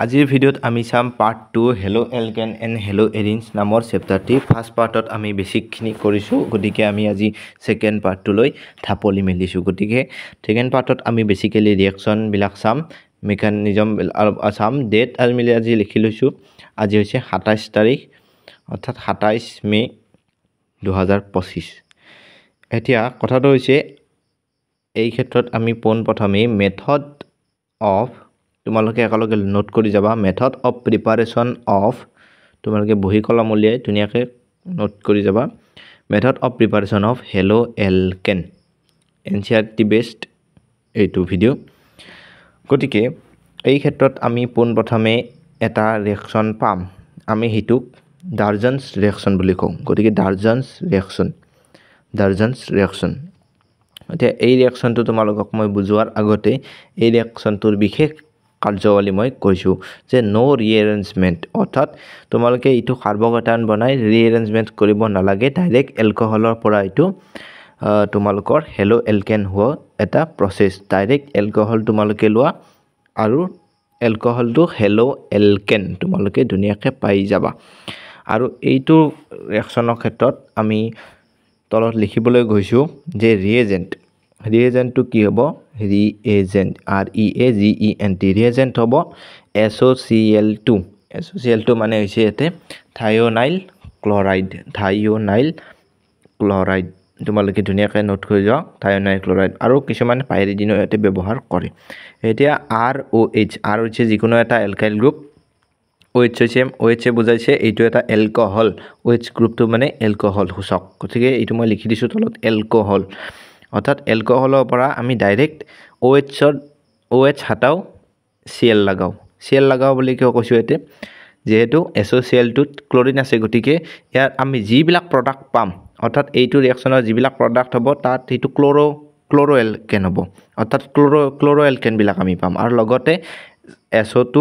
আজিৰ ভিডিঅ'ত আমি chem part 2 haloalkane and haloarenes নামৰ চেপ্টাৰটি ফাৰ্ষ্ট পাৰ্টত আমি বেছিকখিনি কৰিছোঁ গতিকে আমি আজি সেকেন্ড পাৰ্টটোলৈ ঢাপলি মেলিছোঁ গতিকে সেকেন্ড পাৰ্টত আমি বেসিক্যালি ৰিঅ্যাকশন বিলাক চাম মেকানিজম চাম ডেট আৰু মিলি আজি লিখি লৈছোঁ আজি হৈছে 27 তাৰিখ অৰ্থাৎ 27 মে 2025 এতিয়া কথাটো হৈছে এই ক্ষেত্ৰত আমি পোনপ্ৰথমে মেথড অফ তোমালোকে একেলগে নোট কৰি যাবা মেথড অফ প্ৰিপাৰেচন অফ তোমালোকে বহি কলম উলিয়াই ধুনীয়াকৈ নোট কৰি যাবা method of preparation of haloalkane NCERT based এইটো ভিডিও গতিকে এই ক্ষেত্ৰত আমি পোনপ্ৰথমে এটা ৰিঅ্যাকশন পাম আমি হিতুক ডাৰ্জনছ ৰিঅ্যাকশন বুলি কওঁ গতিকে ডাৰ্জনছ ৰিঅ্যাকশন এতিয়া এই ৰিঅ্যাকশনটো তোমালোকক মই বুজোৱাৰ আগতে এই ৰিঅ্যাকশনটোৰ বিশেষ কাৰ্যৱালী মই কৈছোঁ যে নো ৰিএৰেঞ্জমেণ্ট অৰ্থাৎ তোমালোকে ইটো কাৰ্বকেটায়ন বনাই ৰিএৰেঞ্জমেণ্ট কৰিব নালাগে ডাইৰেক্ট এলকহলৰ পৰা ইটো তোমালোকৰ হেলো এলকেন হোৱা এটা প্ৰসেস ডাইৰেক্ট এলকহল তোমালোকে লোৱা আৰু এলকহলটো হেলো এলকেন তোমালোকে ধুনীয়াকৈ পাই যাবা আৰু এইটো ৰিঅ্যাকশনৰ ক্ষেত্ৰত আমি তলত লিখিবলৈ গৈছোঁ যে ৰিএজেন্টটো কি হ'ব ৰিএজেন্ট REAGENT ৰিএজেন্ট হ'ব SOCl2 মানে হৈছে এতে থায়োনাইল ক্লোৰাইড তোমালোকে ধুনীয়াকৈ নোট কৰি যাওক থায়োনাইল ক্লোৰাইড আৰু কিছুমান পাইৰিডিনো ইয়াতে ব্যৱহাৰ কৰে এতিয়া RH যিকোনো এটা এলকাইল গ্ৰুপ OH বুজাইছে এইটো এটা এলকহল OH গ্ৰুপটো মানে এলকহল সূচক গতিকে এইটো মই লিখি দিছোঁ তলত এলকহল অৰ্থাৎ এলকহলৰ পৰা আমি ডাইৰেক্ট OH হাটাও Cl লাগাও বুলি কিয় কৈছো এতে যেহেতু SOCl2 ক্লোৰিন আছে গতিকে ইয়াত আমি যিবিলাক প্ৰডাক্ট পাম অৰ্থাৎ এইটো ৰিঅ্যাকশনৰ যিবিলাক প্ৰডাক্ট হ'ব তাত এইটো ক্লোৰো এলকেন হ'ব অৰ্থাৎ ক্লোৰো এলকেন বিলাক আমি পাম আৰু লগতে SO2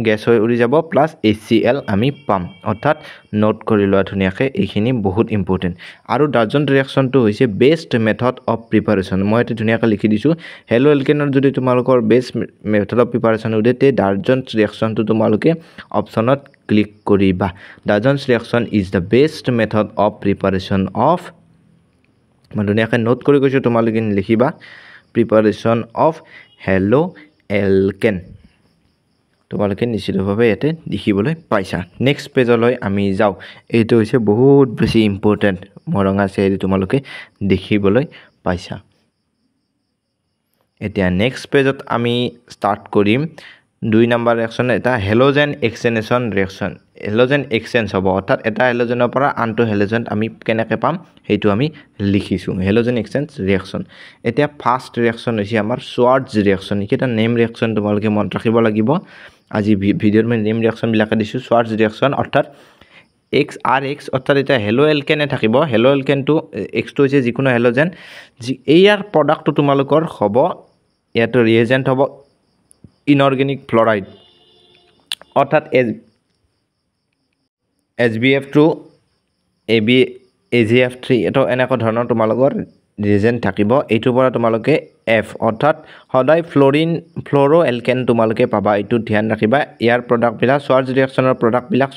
গেছ হৈ উৰি যাব প্লাস HCl আমি পাম অৰ্থাৎ নোট কৰি লোৱা ধুনীয়াকৈ এইখিনি বহুত ইম্পৰ্টেন্ট আৰু ডাৰ্জন ৰিঅ্যাকশনটো হৈছে বেস্ট মেথড অফ প্ৰিপাৰেচন মই এতে ধুনীয়াকৈ লিখি দিছোঁ হেলো এলকেনৰ যদি তোমালোকৰ বেস্ট মেথড অফ প্ৰিপাৰেচন উদেতে ডাৰ্জন ৰিঅ্যাকশনটো তোমালোকে অপচনত ক্লিক কৰিবা Darzens reaction is the best method of preparation of মই ধুনীয়াকৈ নোট কৰি গৈছোঁ তোমালোকে লিখিবা প্ৰিপাৰেচন অফ হেলো এলকেন তোমালোকে নিশ্চিতভাৱে ইয়াতে দেখিবলৈ পাইছা নেক্সট পেজলৈ আমি যাওঁ এইটো হৈছে বহুত বেছি ইম্পৰ্টেন্ট মৰঙা চেৰি তোমালোকে দেখিবলৈ পাইছা এতিয়া নেক্সট পেজত আমি স্টাৰ্ট কৰিম 2 নম্বৰ ৰিঅ্যাকশন এটা হেলোজেন এক্সচেঞ্জেছন ৰিঅ্যাকশন হেলোজেন এক্সচেঞ্জ হ'ব অৰ্থাৎ এটা হেলোজেনৰ পৰা আনটো হেলোজেন আমি কেনেকৈ পাম সেইটো আমি লিখিছোঁ হেলোজেন এক্সচেঞ্জ ৰিঅ্যাকশন এতিয়া ফাৰ্স্ট ৰিঅ্যাকশন হৈছে আমাৰ সোৱাৰ্টজ ৰিঅ্যাকশন এটা নেম ৰিঅ্যাকশন তোমালোকে মনত ৰাখিব লাগিব আজি ভিডিঅ'ৰ মই নেম ৰিঅ্যাকশন বিলাকে দিছোঁ সোৱাৰ্টজ ৰিঅ্যাকশন অৰ্থাৎ RX অৰ্থাৎ এটা হেলো এলকেনে থাকিব হেলো এলকেনটো X টো হৈছে যিকোনো হেলোজেন ইয়াৰ প্ৰডাক্টটো তোমালোকৰ হ'ব ইয়াটো ৰিএজেন্ট হ'ব ইনঅৰ্গেনিক ফ্লোৰাইড অৰ্থাৎ HBF2 AgF3 এটো এনেকুৱা ধৰণৰ তোমালোকৰ ৰিএজেন্ট থাকিব এইটোৰ পৰা তোমালোকে F অৰ্থাৎ সদায় ফ্লোৰো এলকেন তোমালোকে পাবা এইটো ধ্যান ৰাখিবা ইয়াৰ প্ৰডাক্ট বিলাক সোৱাৰ্টজ ৰিঅ্যাকশনৰ প্ৰডাক্ট বিলাক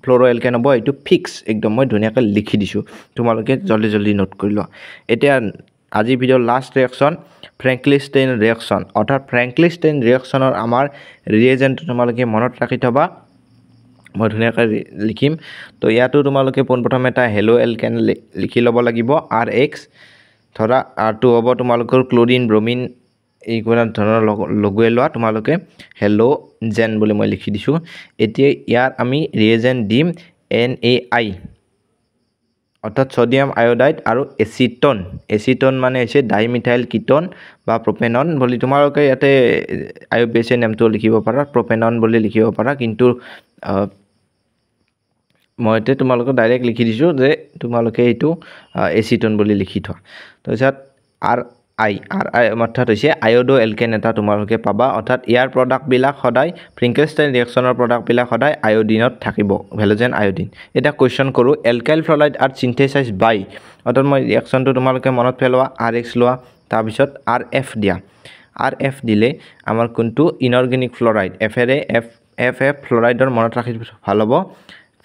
ফ্লোৰো এলকেন হ'ব এইটো ফিক্স একদম মই ধুনীয়াকৈ লিখি দিছোঁ তোমালোকে জলদি নোট কৰি লোৱা এতিয়া আজি ভিডিঅ'ৰ লাষ্ট ৰিঅ্যাকশন ফ্ৰেঙ্কলিষ্টেইন ৰিঅ্যাকশন অৰ্থাৎ ফ্ৰেঙ্কলিষ্টেইন ৰিঅ্যাকশনৰ আমাৰ ৰিএজেন্ট তোমালোকে মনত ৰাখি থবা মই ধুনীয়াকৈ লিখিম তো ইয়াতো তোমালোকে পোনপ্ৰথমে এটা হেলো এলকেন লিখি ল'ব লাগিব RX ধৰা R2 হ'ব তোমালোকৰ ক্লোৰিন ব্ৰোমিন এইগুলা ধৰণৰ লগুৱাই লোৱা তোমালোকে হেলোজেন বুলি মই লিখি দিছোঁ এতিয়া ইয়াৰ আমি ৰিএজেন্ট দিম NaI অৰ্থাৎ সোডিয়াম আয়োডাইড আৰু এচিটন মানে হৈছে ডাইমিথাইল কিটোন বা প্ৰপেনন বুলি তোমালোকে ইয়াতে আইউপিএছ নামটো লিখিব পাৰা প্ৰপেনন বুলি লিখিব পাৰা কিন্তু মই এতে তোমালোকে ডাইৰেক্ট লিখি দিছোঁ যে তোমালোকে এইটো এচিটন বুলি লিখি থোৱা তাৰপিছত RI অৰ্থাৎ হৈছে আয়োডো এলকেন এটা তোমালোকে পাবা অৰ্থাৎ ইয়াৰ প্ৰডাক্ট বিলাক সদায় ফ্ৰেঙ্কলিষ্টেইন ৰিঅ্যাকশনৰ প্ৰডাক্ট বিলাক সদায় আয়োডিনত থাকিব হেলোজেন আয়োডিন এটা কোৱেশ্চন কৰো এলকাইল ফ্লোৰাইড আৰ সিনথেসাইজ বাই অৰ্থাৎ মই ৰিঅ্যাকশনটো তোমালোকে মনত পেলোৱা RX লোৱা তাৰ পিছত RF দিয়া RF দিলে আমাৰ কোনটো ইনঅৰ্গেনিক ফ্লোৰাইড F এৰে FF ফ্লোৰাইডৰ মনত ৰাখি ভাল হ'ব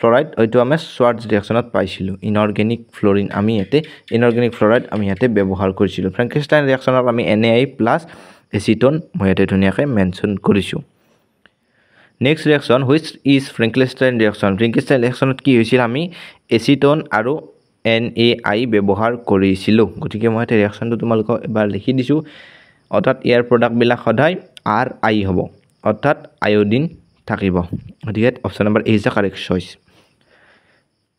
ফ্লোৰাইড হয়তো আমি সোৱাৰ্টজ ৰিয়েকশ্যনত পাইছিলোঁ ইনঅৰ্গেনিক ফ্লোৰিন আমি ইয়াতে ইনঅৰ্গেনিক ফ্লোৰাইড আমি ইয়াতে ব্যৱহাৰ কৰিছিলোঁ ফ্ৰেংকেনষ্টাইন ৰিয়েকশ্যনত আমি NaI প্লাছ এচিটন মই ইয়াতে ধুনীয়াকৈ মেনশ্যন কৰিছোঁ next reaction which is Frankenstein ৰিয়েকশ্যনত কি হৈছিল আমি এচিটন আৰু NaI ব্যৱহাৰ কৰিছিলোঁ গতিকে মই ইয়াতে ৰিয়েকশ্যনটো তোমালোকক এবাৰ লিখি দিছোঁ অৰ্থাৎ ইয়াৰ প্ৰডাক্টবিলাক সদায় RI হ'ব অৰ্থাৎ আয়োডিন থাকিব গতিকে option number A is the correct choice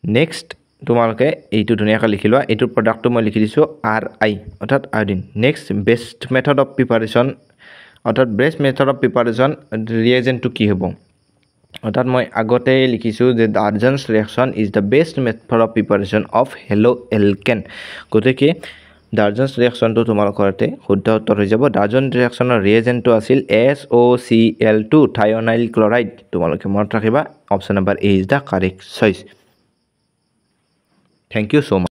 next তোমালোকে এইটো ধুনীয়াকৈ লিখি লোৱা এইটোৰ প্ৰডাক্টটো মই লিখি দিছোঁ RI অৰ্থাৎ iodine next best method of preparation অৰ্থাৎ বেষ্ট মেথড অফ প্ৰিপাৰেশ্যন ৰিয়েজেণ্টটো কি হ'ব অৰ্থাৎ মই আগতে লিখিছোঁ যে Darzens reaction is the best method of preparation of haloalkane গতিকে ডাৰ্জনছ ৰিয়েকশ্যনটো তোমালোকৰ ইয়াতে শুদ্ধ উত্তৰ হৈ যাব ডাৰ্জন ৰিয়েকশ্যনৰ ৰিয়েজেণ্টটো আছিল SOCl2 থাইঅনাইল ক্লৰাইড তোমালোকে মনত ৰাখিবা option number A is the correct choice thank you so' much